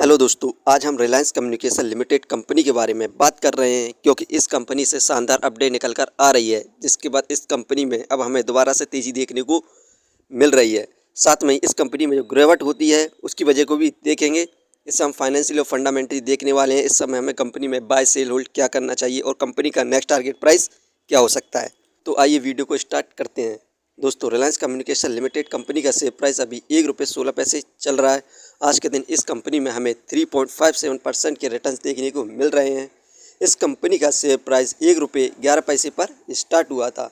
Hello दोस्तों, आज हम रिलायंस कम्युनिकेशन लिमिटेड कंपनी के बारे में बात कर रहे हैं क्योंकि इस कंपनी से शानदार अपडेट निकल कर आ रही है, जिसके बाद इस कंपनी में अब हमें दोबारा से तेज़ी देखने को मिल रही है। साथ में इस कंपनी में जो गिरावट होती है उसकी वजह को भी देखेंगे। इससे हम फाइनेंशियल और फंडामेंटली देखने वाले हैं। इस समय हमें कंपनी में बाय सेल होल्ड क्या करना चाहिए और कंपनी का नेक्स्ट टारगेट प्राइस क्या हो सकता है। तो आइए वीडियो को स्टार्ट करते हैं। दोस्तों, रिलायंस कम्युनिकेशन लिमिटेड कंपनी का शेयर प्राइस अभी ₹1.16 चल रहा है। आज के दिन इस कंपनी में हमें 3.57% के रिटर्न्स देखने को मिल रहे हैं। इस कंपनी का शेयर प्राइस ₹1.11 पर स्टार्ट हुआ था।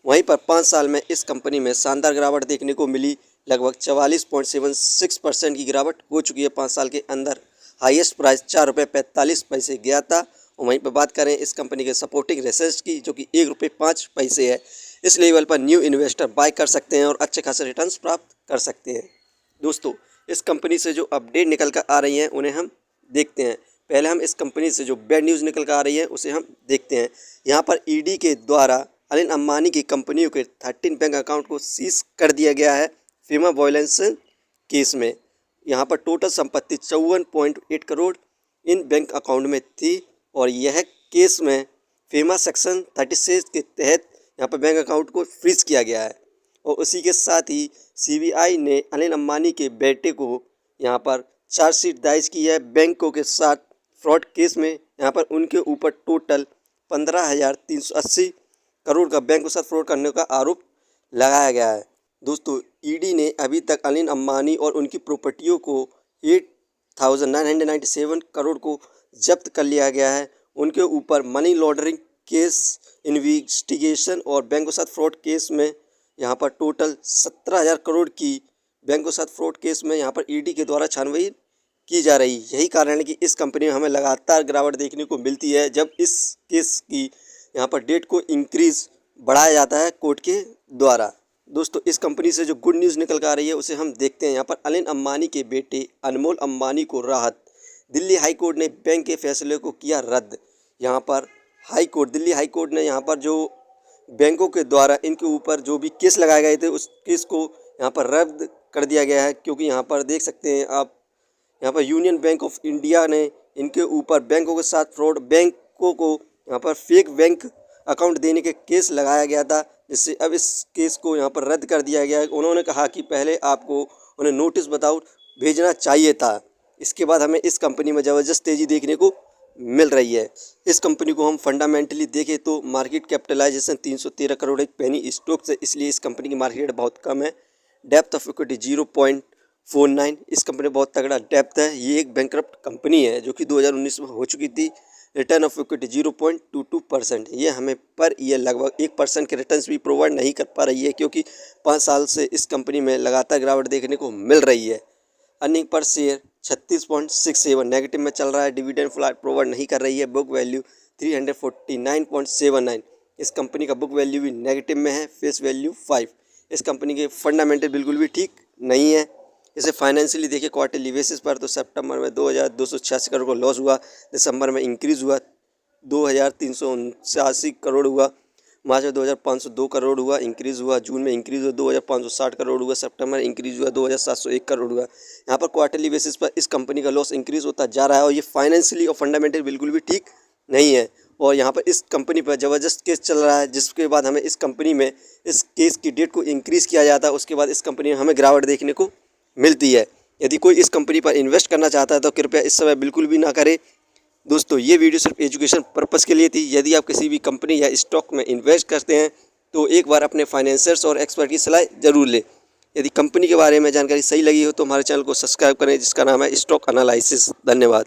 वहीं पर 5 साल में इस कंपनी में शानदार गिरावट देखने को मिली। लगभग 44.76% की गिरावट हो चुकी है 5 साल के अंदर। हाईएस्ट प्राइस ₹4.45 गया था। और वहीं पर बात करें इस कंपनी के सपोर्टिंग रेसेस की, जो कि ₹1.05 है। इस लेवल पर न्यू इन्वेस्टर बाय कर सकते हैं और अच्छे खासे रिटर्न्स प्राप्त कर सकते हैं। दोस्तों, इस कंपनी से जो अपडेट निकल कर आ रही हैं उन्हें हम देखते हैं। पहले हम इस कंपनी से जो बैड न्यूज़ निकल कर आ रही है उसे हम देखते हैं। यहाँ पर ईडी के द्वारा अनिल अंबानी की कंपनियों के 13 बैंक अकाउंट को सीज कर दिया गया है फीमा वायलेंस केस में। यहाँ पर टोटल संपत्ति 54.8 करोड़ इन बैंक अकाउंट में थी और यह केस में फीमा सेक्शन 36 के तहत यहाँ पर बैंक अकाउंट को फ्रीज किया गया है। और उसी के साथ ही सीबीआई ने अनिल अंबानी के बेटे को यहाँ पर चार्जशीट दायर की है बैंकों के साथ फ्रॉड केस में। यहाँ पर उनके ऊपर टोटल 15,380 करोड़ का बैंक के साथ फ्रॉड करने का आरोप लगाया गया है। दोस्तों, ईडी ने अभी तक अनिल अंबानी और उनकी प्रॉपर्टियों को 8,997 करोड़ को जब्त कर लिया गया है। उनके ऊपर मनी लॉन्ड्रिंग केस, इन्वेस्टिगेशन और बैंक के साथ फ्रॉड केस में यहाँ पर टोटल 17,000 करोड़ की बैंक के साथ फ्रॉड केस में यहाँ पर ईडी के द्वारा छानबीन की जा रही। यही कारण है कि इस कंपनी में हमें लगातार गिरावट देखने को मिलती है जब इस केस की यहाँ पर डेट को इंक्रीज़ बढ़ाया जाता है कोर्ट के द्वारा। दोस्तों, इस कंपनी से जो गुड न्यूज़ निकल कर आ रही है उसे हम देखते हैं। यहाँ पर अनिल अंबानी के बेटे अनमोल अंबानी को राहत। दिल्ली हाई कोर्ट ने बैंक के फैसले को किया रद्द। यहाँ पर दिल्ली हाई कोर्ट ने यहाँ पर जो बैंकों के द्वारा इनके ऊपर जो भी केस लगाए गए थे उस केस को यहाँ पर रद्द कर दिया गया है। क्योंकि यहाँ पर देख सकते हैं आप, यहाँ पर यूनियन बैंक ऑफ इंडिया ने इनके ऊपर बैंकों के साथ फ्रॉड, बैंकों को यहाँ पर फेक बैंक अकाउंट देने के केस लगाया गया था, जिससे अब इस केस को यहाँ पर रद्द कर दिया गया है। उन्होंने कहा कि पहले आपको उन्हें नोटिस बताओ भेजना चाहिए था। इसके बाद हमें इस कंपनी में ज़बरदस्त तेज़ी देखने को मिल रही है। इस कंपनी को हम फंडामेंटली देखें तो मार्केट कैपिटलाइजेशन 313 करोड़ एक पेनी स्टॉक से, इसलिए इस कंपनी की मार्केट बहुत कम है। Depth of equity 0.49। इस कंपनी में बहुत तगड़ा डेप्थ है। ये एक बैंकरप्ट कंपनी है जो कि 2019 में हो चुकी थी। Return of equity 0.22%। ये हमें पर ईयर लगभग 1% के रिटर्न्स भी प्रोवाइड नहीं कर पा रही है, क्योंकि 5 साल से इस कंपनी में लगातार गिरावट देखने को मिल रही है। अर्निंग पर शेयर 36.67 नेगेटिव में चल रहा है। डिविडेंड प्रोवाइड नहीं कर रही है। Book value 349.79। इस कंपनी का बुक वैल्यू भी नेगेटिव में है। Face value 5। इस कंपनी के फंडामेंटल बिल्कुल भी ठीक नहीं है। इसे फाइनेंशियली देखिए क्वार्टरली बेसिस पर तो सितंबर में 2,286 करोड़ का लॉस हुआ। दिसंबर में इंक्रीज़ हुआ 2,379 करोड़ हुआ। मार्च में 2,502 करोड़ हुआ, इंक्रीज़ हुआ। जून में इंक्रीज़ हुआ 2,560 करोड़ हुआ। सितंबर में इंक्रीज़ हुआ 2,701 करोड़ हुआ। यहाँ पर क्वार्टरली बेसिस पर इस कंपनी का लॉस इंक्रीज़ होता जा रहा है और ये फाइनेंशियली और फंडामेंटल बिल्कुल भी ठीक नहीं है। और यहाँ पर इस कंपनी पर ज़बरदस्त केस चल रहा है, जिसके बाद हमें इस कंपनी में इस केस की डेट को इंक्रीज़ किया जाता है। उसके बाद इस कंपनी में हमें गिरावट देखने को मिलती है। यदि कोई इस कंपनी पर इन्वेस्ट करना चाहता है तो कृपया इस समय बिल्कुल भी ना करे। दोस्तों, ये वीडियो सिर्फ एजुकेशन पर्पस के लिए थी। यदि आप किसी भी कंपनी या स्टॉक में इन्वेस्ट करते हैं तो एक बार अपने फाइनेंसर्स और एक्सपर्ट की सलाह जरूर लें। यदि कंपनी के बारे में जानकारी सही लगी हो तो हमारे चैनल को सब्सक्राइब करें, जिसका नाम है स्टॉक एनालिसिस। धन्यवाद।